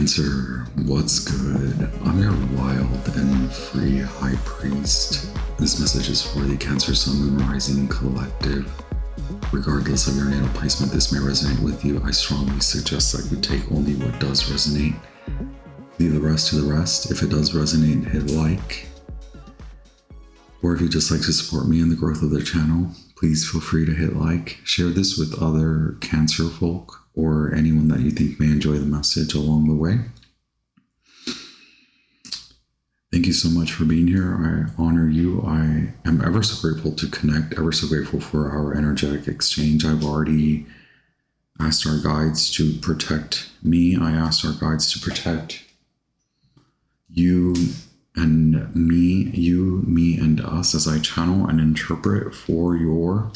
Cancer, what's good? I'm your wild and free high priest. This message is for the Cancer Sun Moon Rising collective. Regardless of your natal placement, this may resonate with you. I strongly suggest that you take only what does resonate. Leave the rest to the rest. If it does resonate, hit like. Or if you'd just like to support me in the growth of the channel, please feel free to hit like. Share this with other Cancer folk or anyone that you think may enjoy the message along the way. Thank you so much for being here. I honor you. I am ever so grateful to connect, ever so grateful for our energetic exchange. I've already asked our guides to protect me. I asked our guides to protect you and me, you, me, and us as I channel and interpret for your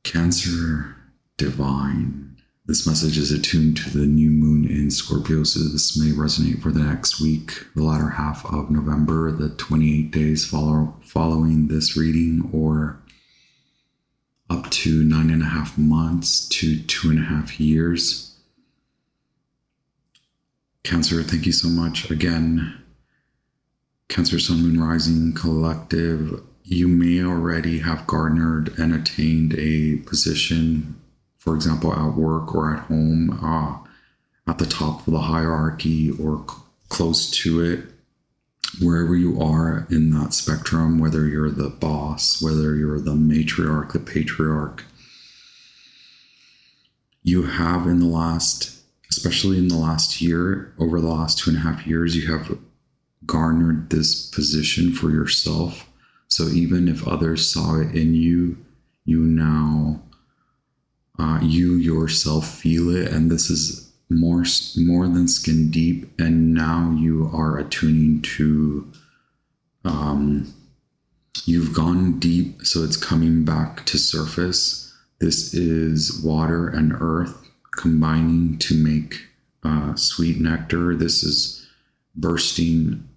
Cancer divine. This message is attuned to the new moon in Scorpio, so this may resonate for the next week, the latter half of November, the 28 days following this reading, or up to 9.5 months to 2.5 years. Cancer, thank you so much. Again, Cancer Sun Moon Rising collective, you may already have garnered and attained a position, for example, at work or at home, at the top of the hierarchy or close to it, wherever you are in that spectrum, whether you're the boss, whether you're the matriarch, the patriarch, you have in the last, especially in the last year, over the last 2.5 years, you have garnered this position for yourself. So even if others saw it in you, you now you yourself feel it, and this is more than skin deep, and now you are attuning to you've gone deep, so it's coming back to surface. This is water and earth combining to make sweet nectar. This is bursting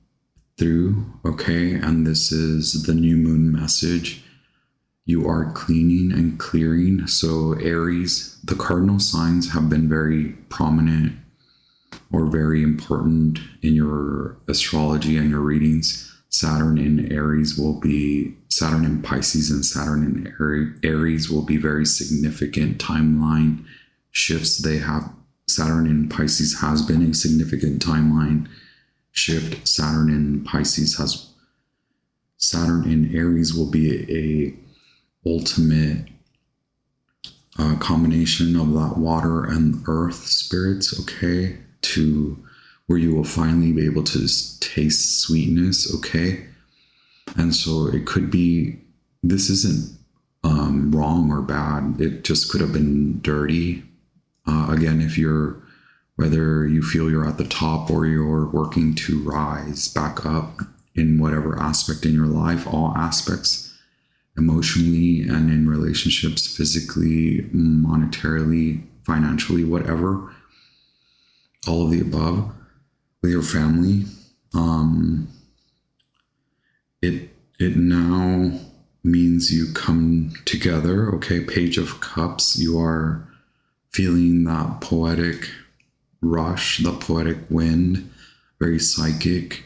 through, okay? And this is the new moon message. You are cleaning and clearing. So Aries, the cardinal signs have been very prominent or very important in your astrology and your readings. Saturn in Aries will be, Saturn in Pisces and Saturn in Aries will be very significant timeline shifts. They have, Saturn in Pisces has been a significant timeline shift. Saturn in Aries will be a ultimate combination of that water and earth spirits, okay, to where you will finally be able to taste sweetness, okay? And so it could be, this isn't wrong or bad, it just could have been dirty. Again, if you're, whether you feel you're at the top or you're working to rise back up in whatever aspect in your life, all aspects, emotionally and in relationships, physically, monetarily, financially, whatever, all of the above, with your family, it now means you come together, okay? Page of Cups, you are feeling that poetic rush, the poetic wind, very psychic,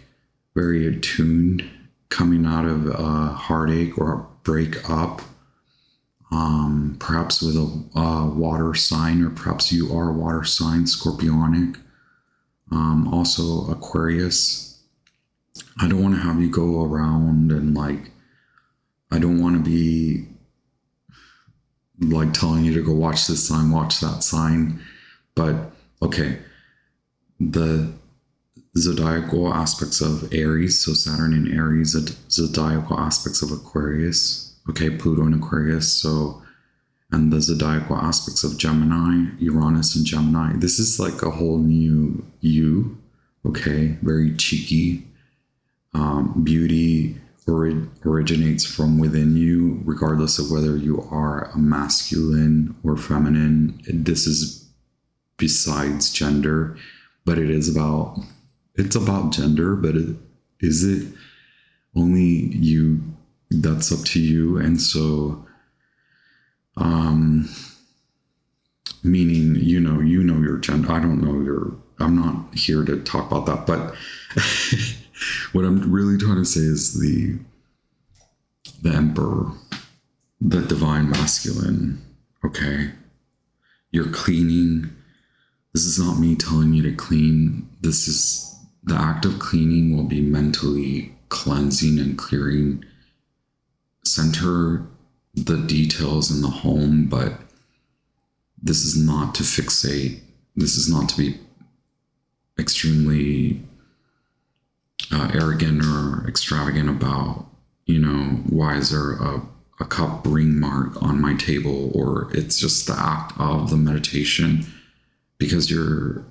very attuned, coming out of a heartache or a breakup, perhaps with a water sign, or perhaps you are a water sign, scorpionic, also Aquarius. I don't want to have you go around and I don't want to be telling you to go watch this sign, watch that sign, but okay, the zodiacal aspects of Aries, so Saturn in Aries, the zodiacal aspects of Aquarius, okay, Pluto in Aquarius, so, and the zodiacal aspects of Gemini, Uranus and Gemini. This is like a whole new you, okay, very cheeky. Beauty originates from within you, regardless of whether you are a masculine or feminine. This is besides gender, but it's about gender, but is it only you? That's up to you. And so meaning, you know your gender. I don't know I'm not here to talk about that, but what I'm really trying to say is the emperor, the divine masculine. Okay. You're cleaning. This is not me telling you to clean. This is the act of cleaning will be mentally cleansing and clearing. Center the details in the home, but this is not to fixate. This is not to be extremely arrogant or extravagant about, why is there a cup ring mark on my table, or it's just the act of the meditation, because you're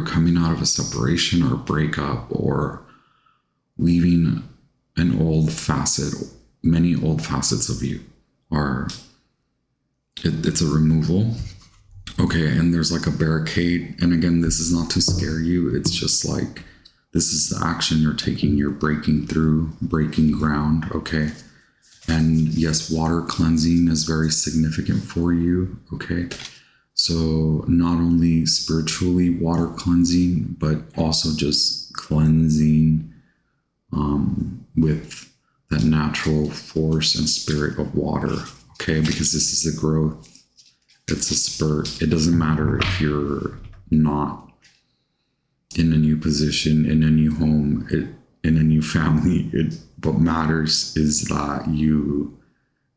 coming out of a separation or a breakup, or leaving an old facet. Many old facets of you are, it's a removal. Okay, and there's like a barricade, and again, this is not to scare you, it's just like, this is the action you're taking. You're breaking through, breaking ground, okay? And yes, water cleansing is very significant for you, okay? So not only spiritually water cleansing, but also just cleansing with that natural force and spirit of water, okay? Because this is a growth. It's a spurt. It doesn't matter if you're not in a new position, in a new home, in a new family. What matters is that you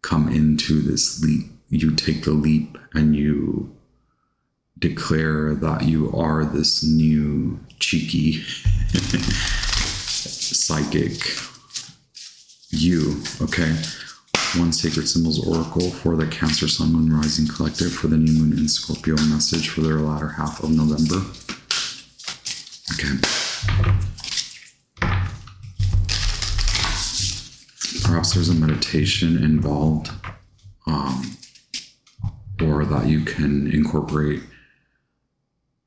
come into this leap. You take the leap and you declare that you are this new cheeky psychic you, okay? One Sacred Symbols Oracle for the Cancer, Sun, Moon, Rising Collective for the new moon in Scorpio message for their latter half of November. Okay. Perhaps there's a meditation involved, or that you can incorporate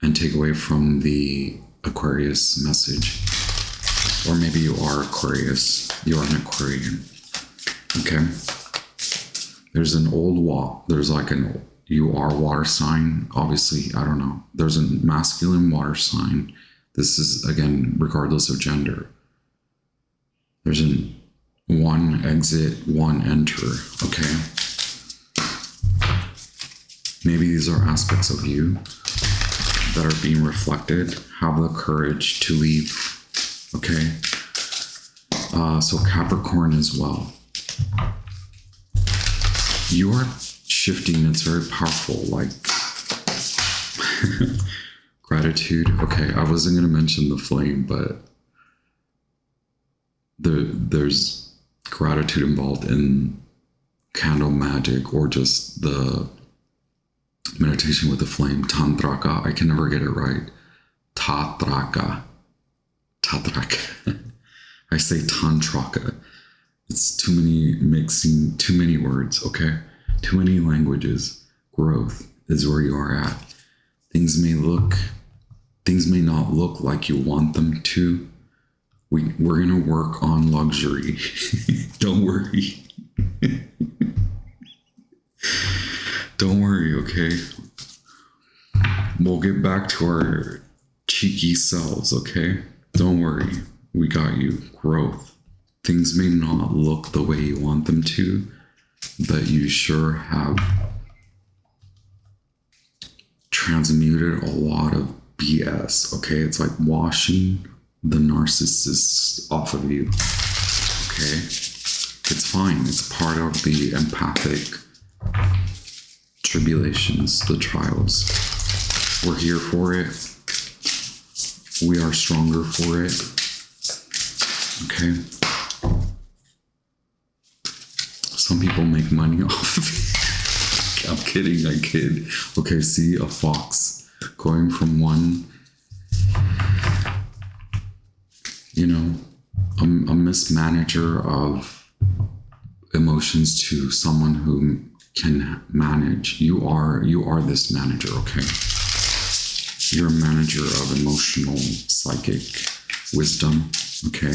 and take away from the Aquarius message. Or maybe you are Aquarius. You are an Aquarian. Okay. There's an old there's like you are water sign. Obviously, I don't know. There's a masculine water sign. This is, again, regardless of gender. There's one exit, one enter. Okay. Maybe these are aspects of you that are being reflected. Have the courage to leave. Okay. So Capricorn as well. You are shifting. It's very powerful. Like gratitude. Okay, I wasn't going to mention the flame, but there's gratitude involved in candle magic, or just the meditation with the flame. Tantraka. I can never get it right. Tatraka. I say tantraka. It's too many words, okay? Too many languages. Growth is where you are at. Things may not look like you want them to. We're gonna work on luxury. Don't worry. Don't worry, okay? We'll get back to our cheeky selves, okay? Don't worry. We got you. Growth. Things may not look the way you want them to, but you sure have transmuted a lot of BS, okay? It's like washing the narcissists off of you, okay? It's fine. It's part of the empathic tribulations, the trials. We're here for it. We are stronger for it, okay? Some people make money off of it. I'm kidding, I kid. Okay, see, a fox going from one, a mismanager of emotions to someone who can manage. You are this manager, okay? You're a manager of emotional, psychic wisdom, okay?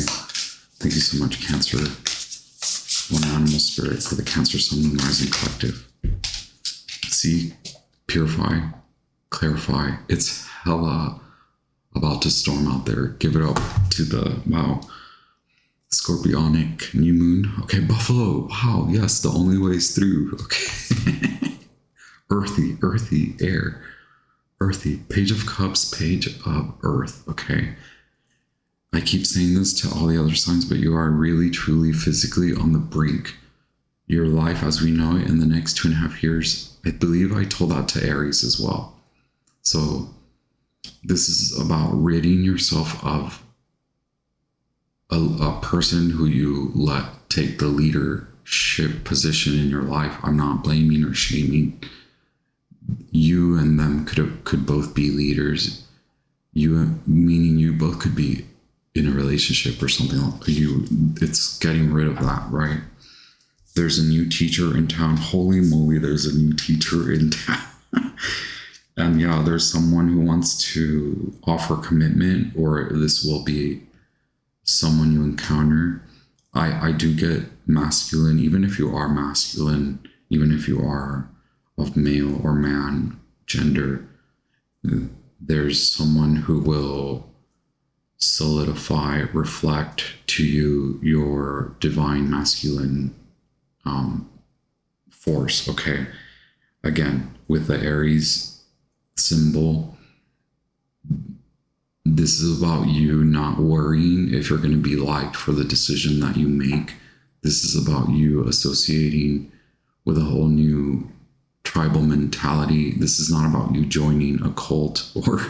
Thank you so much, Cancer. One animal spirit for the Cancer, Sun, Moon, Rising Collective. See, purify, clarify. It's hella about to storm out there. Give it up to the, wow, Scorpionic new moon. Okay, Buffalo. Wow, yes, the only way is through. Okay. Earthy, air. Earthy. Page of Cups, page of Earth. Okay. I keep saying this to all the other signs, but you are really, truly, physically on the brink. Your life as we know it in the next 2.5 years, I believe I told that to Aries as well. So this is about ridding yourself of a person who you let take the leadership position in your life. I'm not blaming or shaming. You and them could both be leaders. You, meaning you both could be in a relationship or something. It's getting rid of that, right? There's a new teacher in town. Holy moly, there's a new teacher in town. And yeah, there's someone who wants to offer commitment, or this will be someone you encounter. I do get masculine, even if you are masculine, even if you are of male or man gender, there's someone who will solidify, reflect to you your divine masculine force. Okay. Again, with the Aries symbol, this is about you not worrying if you're going to be liked for the decision that you make. This is about you associating with a whole new tribal mentality. This is not about you joining a cult or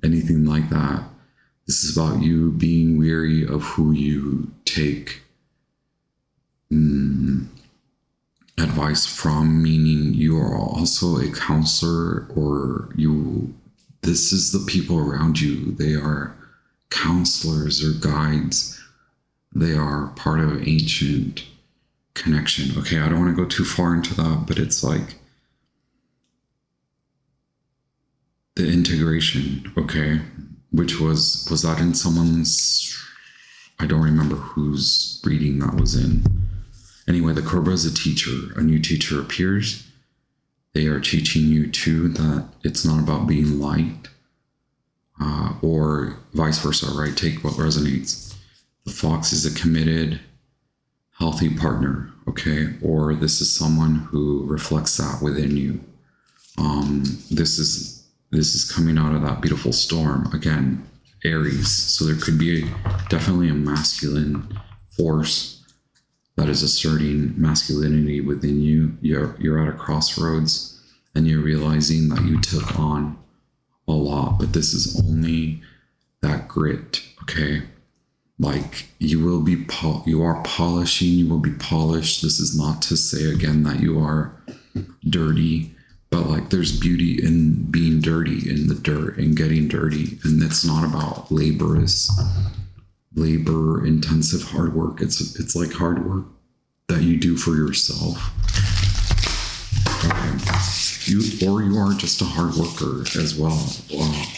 anything like that. This is about you being weary of who you take advice from, meaning you are also a counselor, or this is the people around you. They are counselors or guides. They are part of an ancient connection. Okay, I don't want to go too far into that, but it's like the integration, okay, which was that in someone's, I don't remember whose reading that was in. Anyway, the Cobra is a teacher. A new teacher appears. They are teaching you too that it's not about being liked, or vice versa, right? Take what resonates. The Fox is a committed, healthy partner, okay? Or this is someone who reflects that within you. This is coming out of that beautiful storm. Again, Aries. So there could be definitely a masculine force that is asserting masculinity within you. You're at a crossroads and you're realizing that you took on a lot, but this is only that grit, okay? Like you are polishing, you will be polished. This is not to say again that you are dirty, but like there's beauty in being dirty, in the dirt and getting dirty. And it's not about labor intensive hard work. It's like hard work that you do for yourself. Okay. You are just a hard worker as well,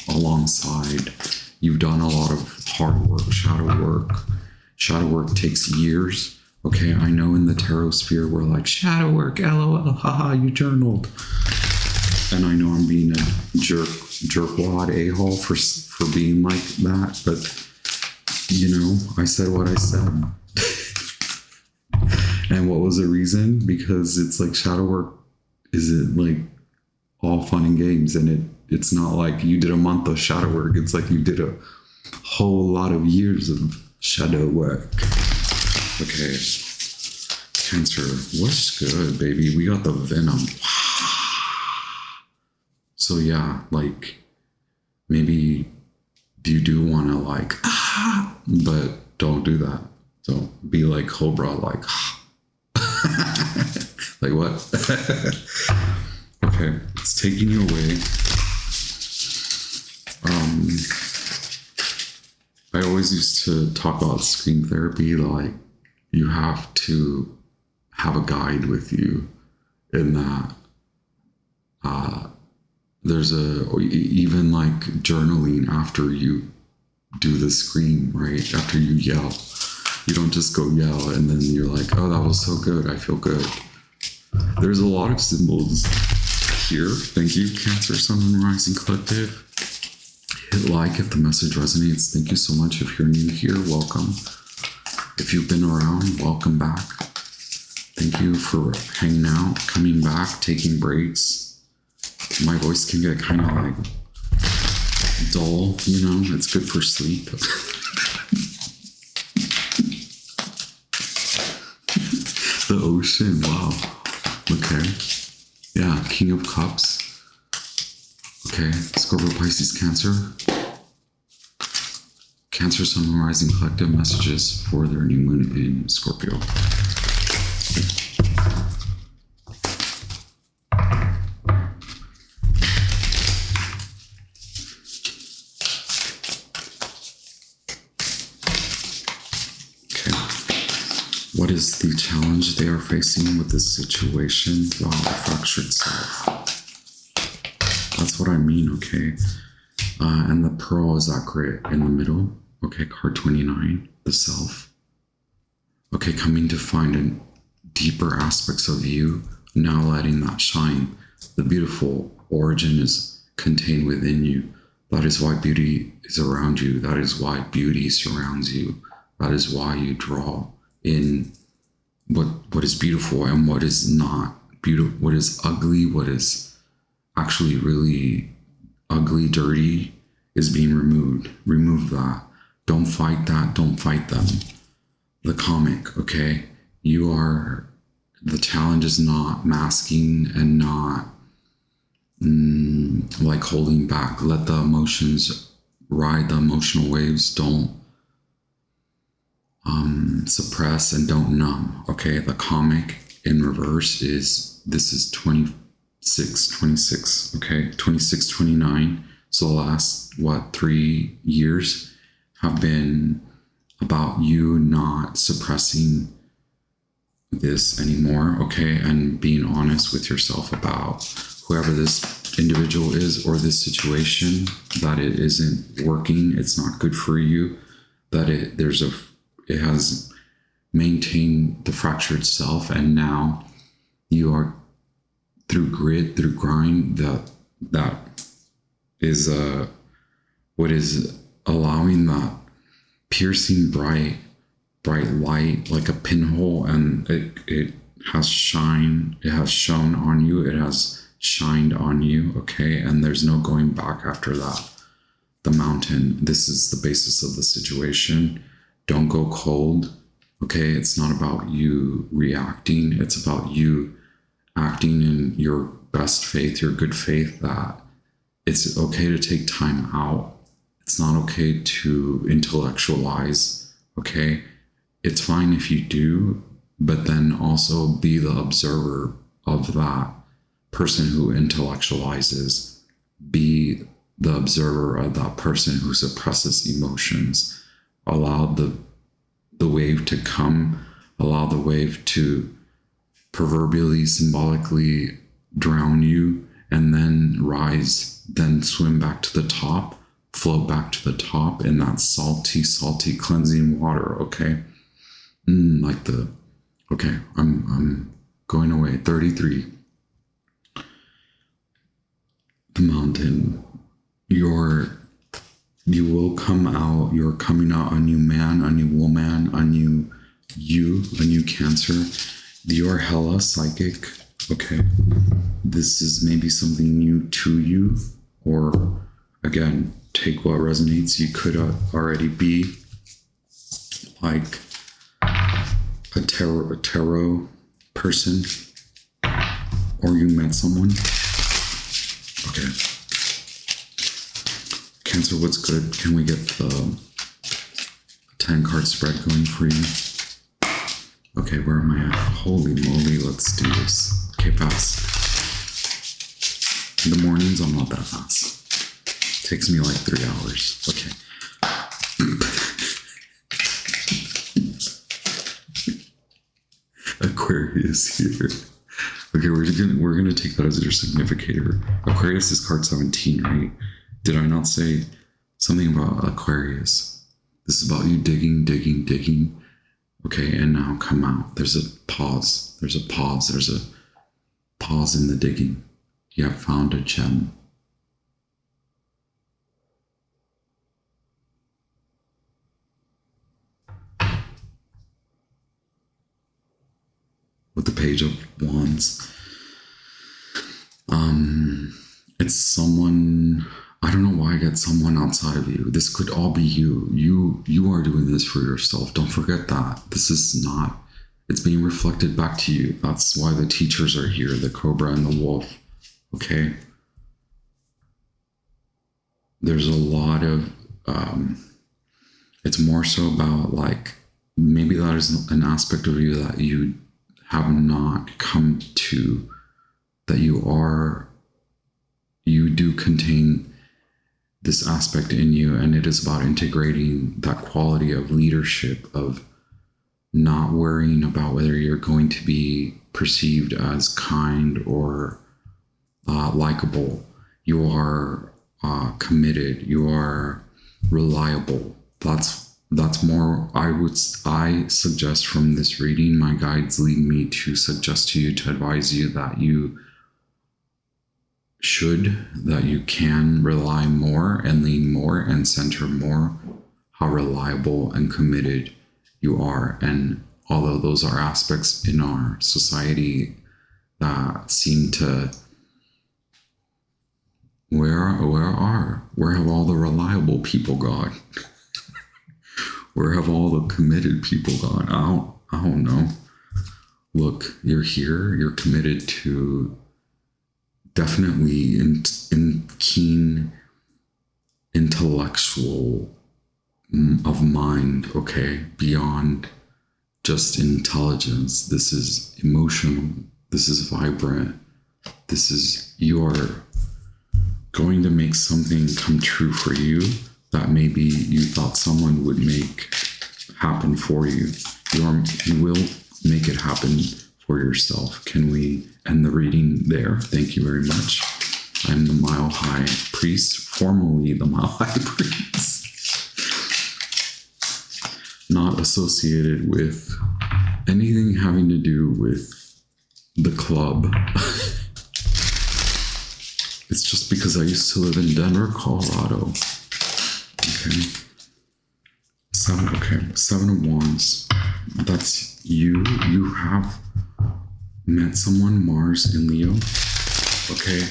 alongside. You've done a lot of hard work, shadow work. Shadow work takes years. Okay, I know in the tarot sphere we're like, shadow work, LOL, haha, you journaled. And I know I'm being a jerkwad a-hole for being like that, but you know, I said what I said. And what was the reason? Because it's like shadow work isn't like all fun and games, and it's not like you did a month of shadow work. It's like you did a whole lot of years of shadow work. Okay, Cancer, what's good, baby? We got the venom. So yeah, like maybe you do want to like, but don't do that. So be like Cobra, like, like what? Okay, it's taking you away. I always used to talk about screen therapy, like you have to have a guide with you in that. There's even like journaling after you do the scream, right? After you yell. You don't just go yell and then you're like, oh, that was so good, I feel good. There's a lot of symbols here. Thank you, Cancer, Sun, and Rising Collective. Hit like if the message resonates. Thank you so much. If you're new here, welcome. If you've been around, welcome back. Thank you for hanging out, coming back, taking breaks. My voice can get kind of like dull, you know, it's good for sleep. The ocean, wow. Okay. Yeah, King of Cups. Okay, Scorpio, Pisces, Cancer. Cancer, Sun, and Rising Collective messages for their new moon in Scorpio. What is the challenge they are facing with this situation? Wow, the fractured self. That's what I mean, okay? And the pearl is accurate in the middle. Okay, card 29, the self. Okay, coming to find in deeper aspects of you, now letting that shine. The beautiful origin is contained within you. That is why beauty is around you. That is why beauty surrounds you. That is why you draw in what is beautiful and what is not beautiful, what is ugly, what is actually really ugly, dirty is being removed. Remove that. Don't fight that. Don't fight them. The comic, okay? The challenge is not masking and not like holding back. Let the emotions ride the emotional waves. Don't suppress and don't numb. Okay, the comic in reverse is, this is 26, okay, 26, 29. So the last, 3 years have been about you not suppressing this anymore, okay, and being honest with yourself about whoever this individual is or this situation, that it isn't working, it's not good for you, that it has maintained the fractured self, and now you are through grit, through grind, that is what is allowing that piercing bright light like a pinhole, and it has shone on you, it has shined on you, okay, and there's no going back after that. The mountain, this is the basis of the situation. Don't go cold, okay? It's not about you reacting. It's about you acting in your best faith, your good faith, that it's okay to take time out. It's not okay to intellectualize, okay? It's fine if you do, but then also be the observer of that person who intellectualizes. Be the observer of that person who suppresses emotions. Allow the wave to come, allow the wave to proverbially, symbolically drown you, and then rise, then swim back to the top, float back to the top in that salty, cleansing water, okay? Okay, I'm going away. 33. The mountain. You will come out, you're coming out a new man, a new woman, a new Cancer. You're hella psychic, okay? This is maybe something new to you, or again, take what resonates. You could already be like a tarot person, or you met someone. Okay. Cancer, what's good? Can we get the 10 card spread going for you? Okay, where am I at? Holy moly, let's do this. Okay, pass. In the mornings, I'm not that fast. Takes me like 3 hours. Okay. Aquarius here. Okay, we're gonna take that as your significator. Aquarius is card 17, right? Did I not say something about Aquarius? This is about you digging. Okay, and now come out. There's a pause. There's a pause in the digging. You have found a gem. With the Page of Wands. It's someone, I don't know why I get someone outside of you. This could all be you. You are doing this for yourself. Don't forget that. This is not, it's being reflected back to you. That's why the teachers are here, the cobra and the wolf. Okay? There's a lot of, it's more so about like, maybe that is an aspect of you that you have not come to, that you do contain this aspect in you, and it is about integrating that quality of leadership, of not worrying about whether you're going to be perceived as kind or likable. You are committed. You are reliable. That's more, I suggest from this reading, my guides lead me to suggest to you, to advise you that you can rely more and lean more and center more how reliable and committed you are. And although those are aspects in our society that seem to, where have all the reliable people gone? Where have all the committed people gone? I don't know. Look, you're here. You're committed to definitely in keen intellectual of mind, okay? Beyond just intelligence. This is emotional. This is vibrant. This is, you're going to make something come true for you that maybe you thought someone would make happen for you. You will make it happen for yourself. Can we end the reading there? Thank you very much. I'm the Mile High Priest, formerly the Mile High Priest. Not associated with anything having to do with the club. It's just because I used to live in Denver, Colorado. Okay. Seven of Wands. That's you. You have met someone, Mars in Leo. Okay.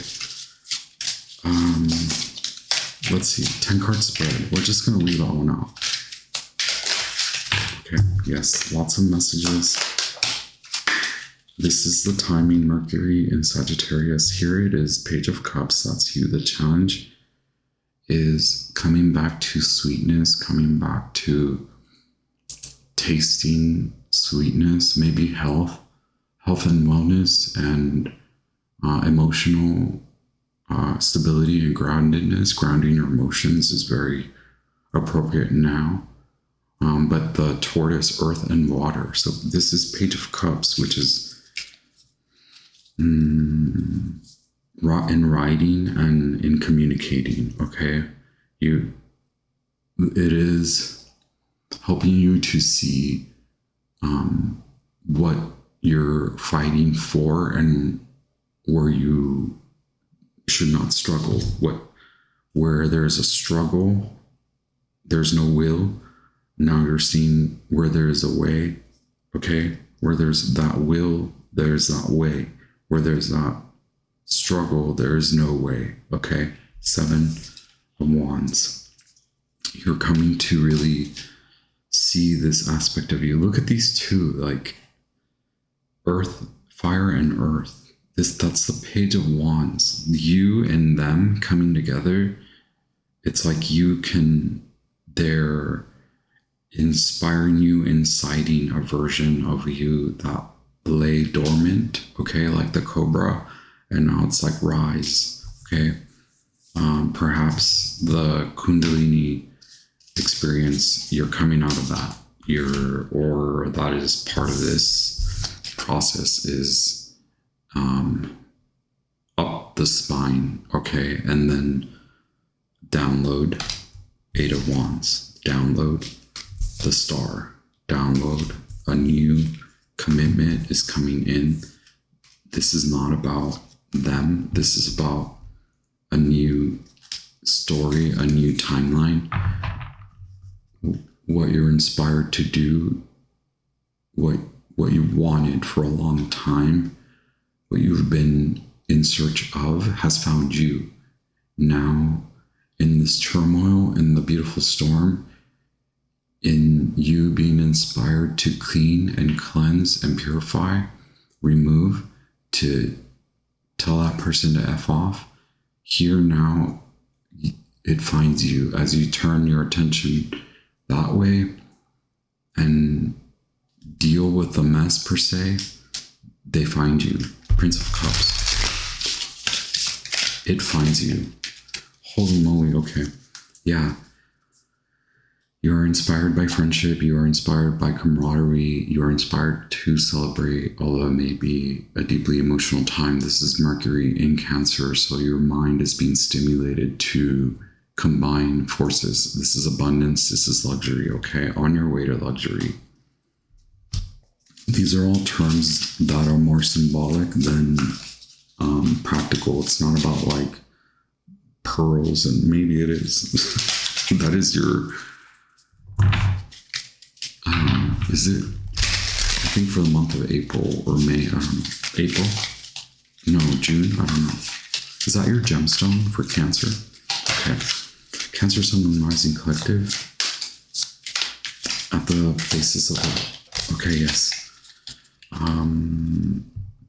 Let's see. 10-card spread. We're just going to leave that one out. Okay. Yes. Lots of messages. This is the timing. Mercury in Sagittarius. Here it is. Page of Cups. That's you. The challenge is coming back to sweetness, coming back to tasting sweetness, maybe health and wellness, and emotional stability and groundedness. Grounding your emotions is very appropriate now. But the tortoise, earth and water. So this is Page of Cups, which is in writing and in communicating. Okay, it is helping you to see what you're fighting for and where you should not struggle. Where there's a struggle, there's no will. Now you're seeing where there's a way. Okay, where there's that will, there's that way. Where there's that struggle, there is no way. Okay, 7 of Wands. You're coming to really see this aspect of you. Look at these two, like earth, fire and earth. That's the Page of Wands. You and them coming together. It's like they're inspiring you, inciting a version of you that lay dormant, okay, like the cobra, and now it's like rise, okay. Perhaps the Kundalini experience, you're coming out of that, or that is part of this process, is up the spine, okay, and then download 8 of Wands, download the star, download a new commitment is coming in. This is not about them. This is about a new story, a new timeline, what you're inspired to do, what you wanted for a long time, what you've been in search of has found you. Now, in this turmoil, in the beautiful storm, in you being inspired to clean and cleanse and purify, remove, to tell that person to F off, here now it finds you as you turn your attention that way and deal with the mess per se. They find you. Prince of Cups. It finds you. Holy moly, okay. Yeah. You are inspired by friendship. You are inspired by camaraderie. You are inspired to celebrate, although it may be a deeply emotional time. This is Mercury in Cancer, so your mind is being stimulated to combine forces. This is abundance. This is luxury, okay? On your way to luxury. These are all terms that are more symbolic than practical. It's not about like pearls, and maybe it is. That is your... is it, I think for the month of April or May, I don't know. April? No, June? I don't know. Is that your gemstone for Cancer? Okay. Cancer, Sun, Moon, Rising Collective. At the basis of the... Okay, yes.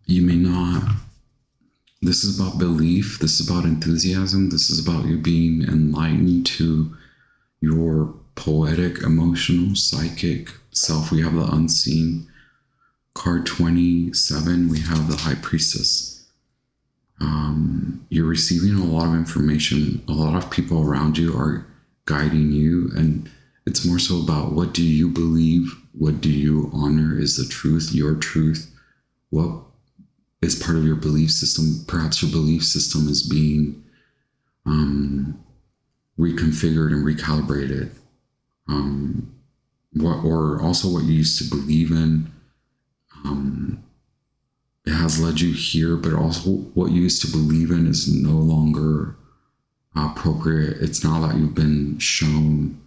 You may not... This is about belief. This is about enthusiasm. This is about you being enlightened to your poetic, emotional, psychic self. We have the unseen. Card 27, we have the High Priestess. You're receiving a lot of information. A lot of people around you are guiding you, and it's more so about what do you believe? What do you honor is the truth, your truth? What is part of your belief system? Perhaps your belief system is being reconfigured and recalibrated. Or also what you used to believe in. It has led you here, but also what you used to believe in is no longer appropriate. It's now that you've been shown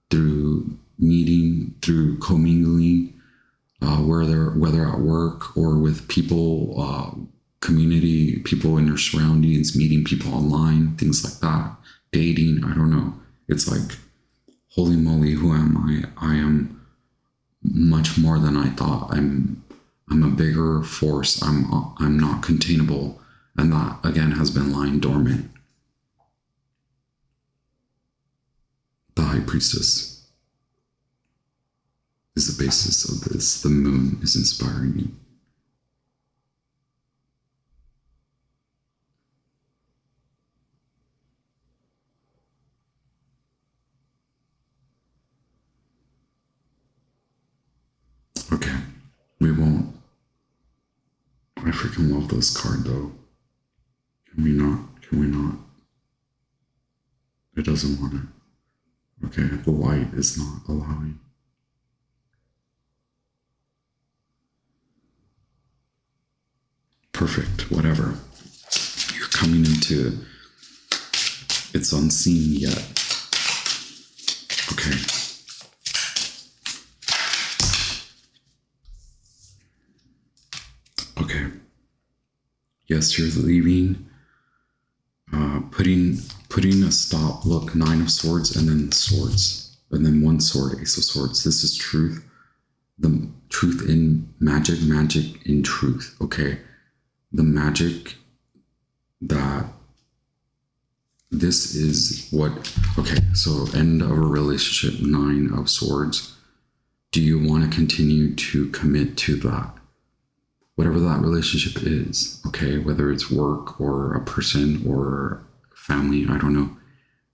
through meeting, through commingling, whether at work or with people, community, people in your surroundings, meeting people online, things like that, dating, I don't know. It's like, holy moly, who am I? I am much more than I thought. I'm a bigger force. I'm not containable. And that, again, has been lying dormant. The High Priestess is the basis of this. The moon is inspiring you. Okay, we won't. I freaking love this card though. Can we not? Can we not? It doesn't want it. Okay, the light is not allowing. Perfect, whatever. You're coming into, it's unseen yet. Okay. Okay. Yes, you're leaving. Putting a stop. Look, 9 of Swords and then Swords. And then 1 sword, Ace of Swords. This is truth. The truth in magic, magic in truth. Okay. The magic that this is what... Okay, so end of a relationship, 9 of Swords. Do you want to continue to commit to that? Whatever that relationship is, okay, whether it's work or a person or family, I don't know,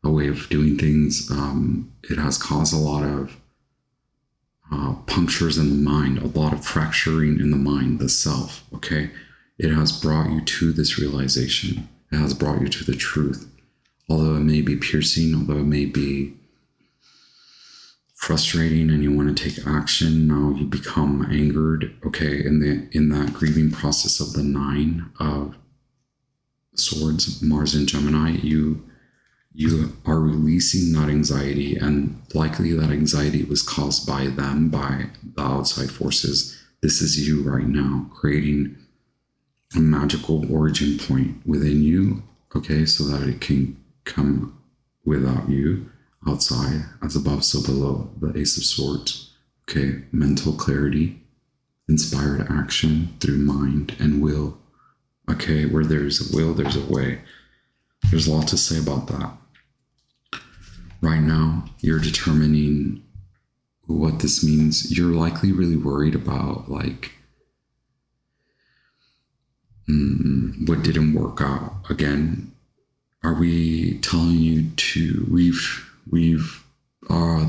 a way of doing things. It has caused a lot of punctures in the mind, a lot of fracturing in the mind, the self, okay? It has brought you to this realization. It has brought you to the truth. Although it may be piercing, although it may be frustrating and you want to take action, now you become angered, okay, in that grieving process of the 9 of Swords, Mars and Gemini, you are releasing that anxiety, and likely that anxiety was caused by them, by the outside forces. This is you right now creating a magical origin point within you, okay, so that it can come without you, outside, as above, so below. The Ace of Swords, okay, mental clarity, inspired action through mind and will. Okay, where there's a will, there's a way. There's a lot to say about that. Right now, you're determining what this means. You're likely really worried about, like, what didn't work out. Again, are we telling you to,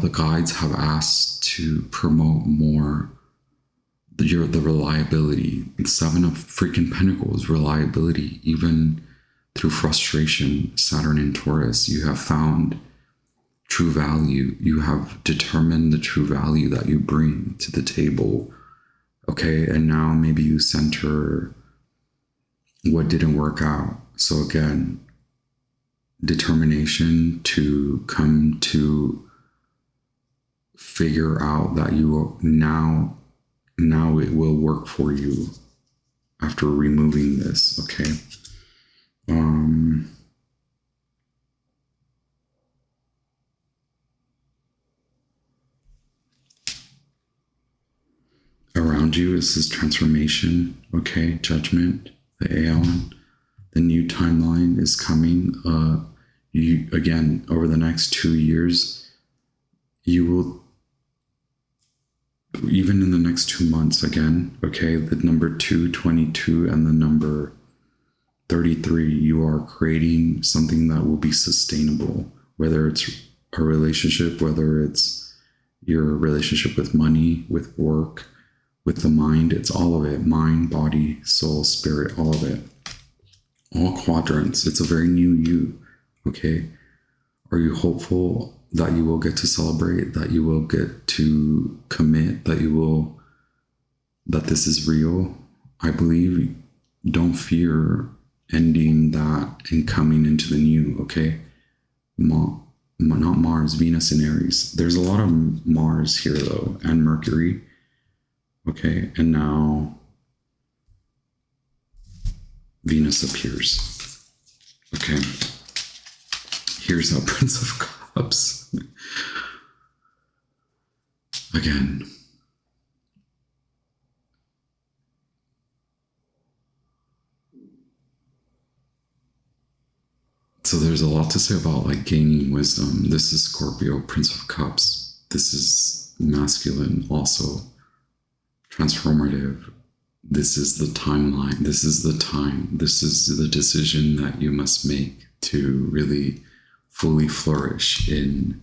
the guides have asked to promote more the reliability. The Seven of freaking Pentacles, reliability, even through frustration. Saturn and Taurus, you have found true value. You have determined the true value that you bring to the table. Okay, and now maybe you center what didn't work out. So again, determination to come to figure out that you now it will work for you after removing this. Okay. Around you is this transformation. Okay, judgment, the Aeon, the new timeline is coming. You, again, over the next 2 years, you will, even in the next 2 months, again, okay, the number 222 and the number 33, you are creating something that will be sustainable, whether it's a relationship, whether it's your relationship with money, with work, with the mind. It's all of it. Mind, body, soul, spirit, all of it. All quadrants. It's a very new you. Okay. Are you hopeful that you will get to celebrate, that you will get to commit, that this is real? I believe. Don't fear ending that and coming into the new. Okay. Not Mars, Venus and Aries. There's a lot of Mars here though, and Mercury. Okay. And now Venus appears. Okay. Here's our Prince of Cups. Again. So there's a lot to say about like gaining wisdom. This is Scorpio, Prince of Cups. This is masculine also. Transformative. This is the timeline. This is the time. This is the decision that you must make to really fully flourish in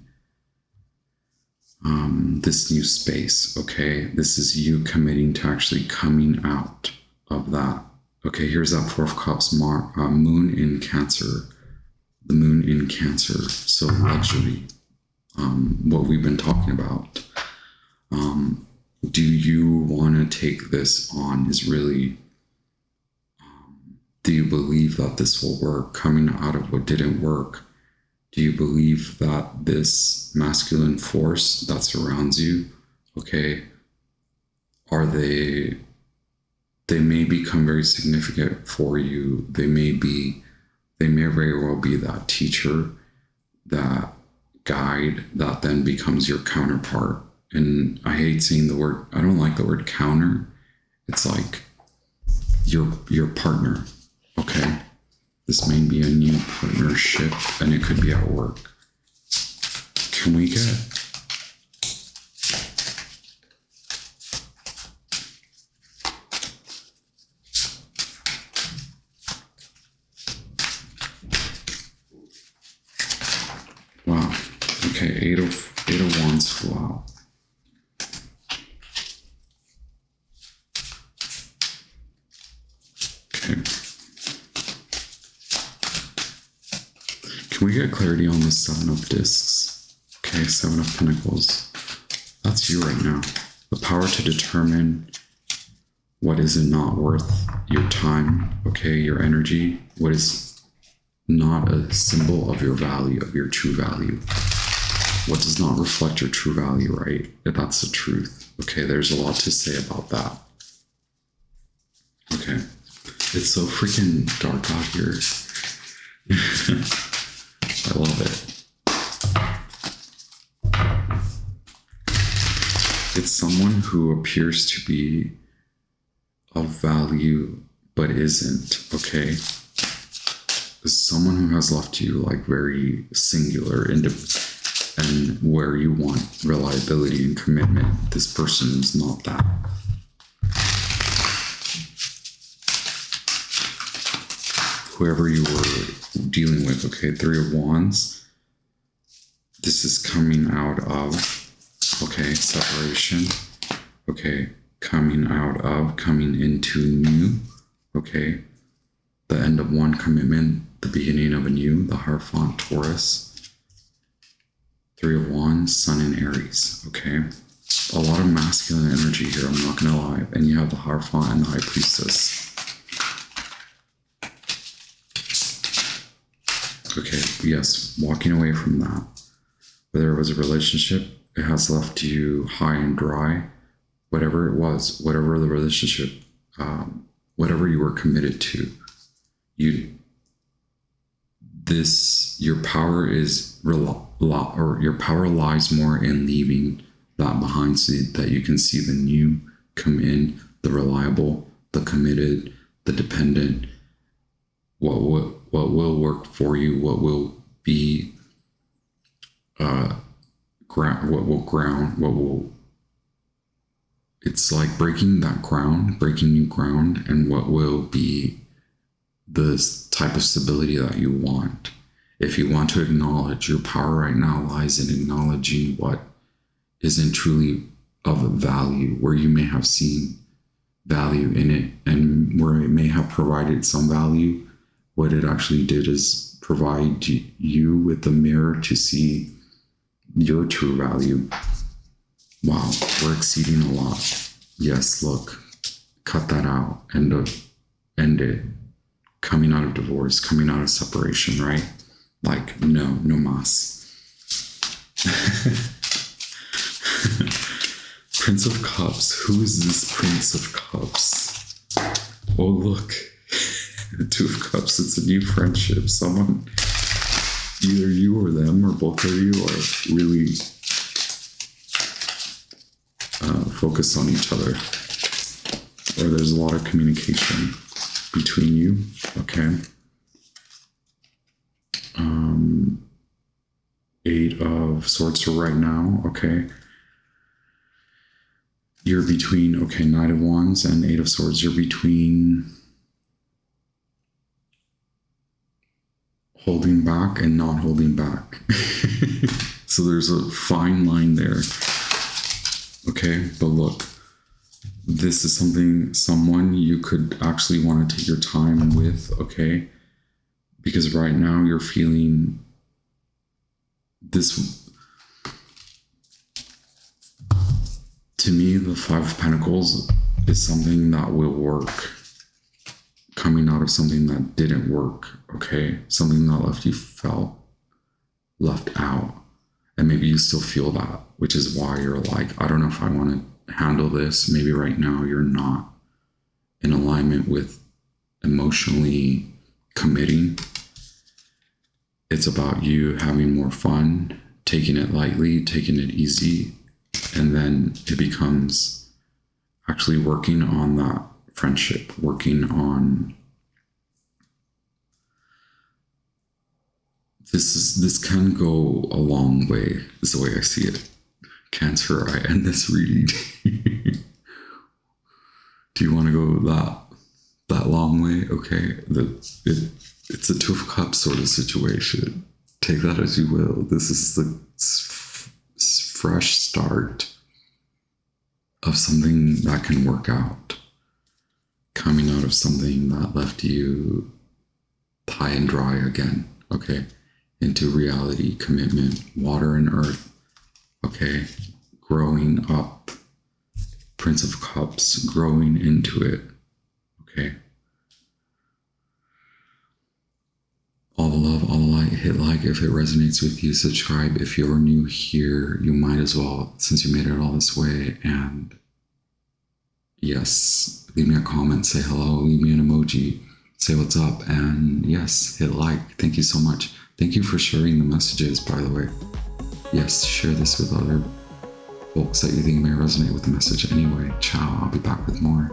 this new space. Okay, this is you committing to actually coming out of that. Okay, here's that Four of Cups, Moon in Cancer. The Moon in Cancer. So luxury. What we've been talking about. Do you want to take this on? Is really, do you believe that this will work? Coming out of what didn't work, do you believe that this masculine force that surrounds you, okay, they may become very significant for you. They may very well be that teacher, that guide that then becomes your counterpart. And I hate saying the word, I don't like the word counter. It's like your partner, okay? This may be a new partnership and it could be at work. Can we get... Wow, okay, Eight of Wands flew out. Can we get clarity on the Seven of Discs? Okay, Seven of Pentacles. That's you right now. The power to determine what is not worth your time, okay, your energy, what is not a symbol of your value, of your true value. What does not reflect your true value, right? That's the truth. Okay, there's a lot to say about that. Okay, it's so freaking dark out here. I love it. It's someone who appears to be of value but isn't, okay? It's someone who has left you like very singular and where you want reliability and commitment. This person is not that. Whoever you were dealing with, okay, Three of Wands. This is coming out of, okay, separation, okay, coming into new, okay, the end of one commitment, the beginning of a new, the Hierophant Taurus, Three of Wands, Sun in Aries, okay, a lot of masculine energy here, I'm not gonna lie, and you have the Hierophant and the High Priestess. Okay, yes, walking away from that. Whether it was a relationship, it has left you high and dry. Whatever it was, whatever the relationship, whatever you were committed to, your power is your power lies more in leaving that behind so that you can see the new come in, the reliable, the committed, the dependent. What will work for you? What will be it's like breaking new ground, and what will be the type of stability that you want. If you want to acknowledge, your power right now lies in acknowledging what isn't truly of value, where you may have seen value in it, and where it may have provided some value. What it actually did is provide you with the mirror to see your true value. Wow, we're exceeding a lot. Yes, look, cut that out. End it. Coming out of divorce, coming out of separation, right? Like, no mas. Prince of Cups. Who is this Prince of Cups? Oh, look. The Two of Cups. It's a new friendship. Someone, either you or them or both of you are really focused on each other. Or there's a lot of communication between you. Okay. Eight of Swords for right now. Okay. You're between, okay, Knight of Wands and Eight of Swords. You're between holding back and not holding back. So there's a fine line there. Okay, but look, this is someone you could actually want to take your time with, okay? Because right now you're feeling this. To me, the Five of Pentacles is something that will work. Coming out of something that didn't work, okay? Something that left out. And maybe you still feel that, which is why you're like, I don't know if I want to handle this. Maybe right now you're not in alignment with emotionally committing. It's about you having more fun, taking it lightly, taking it easy. And then it becomes actually working on that friendship, working on this can go a long way, is the way I see it. Cancer, I end this reading. Do you want to go that long way? Okay, it's a Two of Cups sort of situation. Take that as you will. This is the fresh start of something that can work out. Coming out of something that left you high and dry again, okay? Into reality, commitment, water and earth, okay? Growing up, Prince of Cups, growing into it, okay? All the love, all the light. Hit like if it resonates with you. Subscribe if you're new here. You might as well, since you made it all this way. And yes, leave me a comment, say hello, leave me an emoji, say what's up, and yes, hit like. Thank you so much. Thank you for sharing the messages, by the way. Yes, share this with other folks that you think may resonate with the message. Anyway, ciao. I'll be back with more.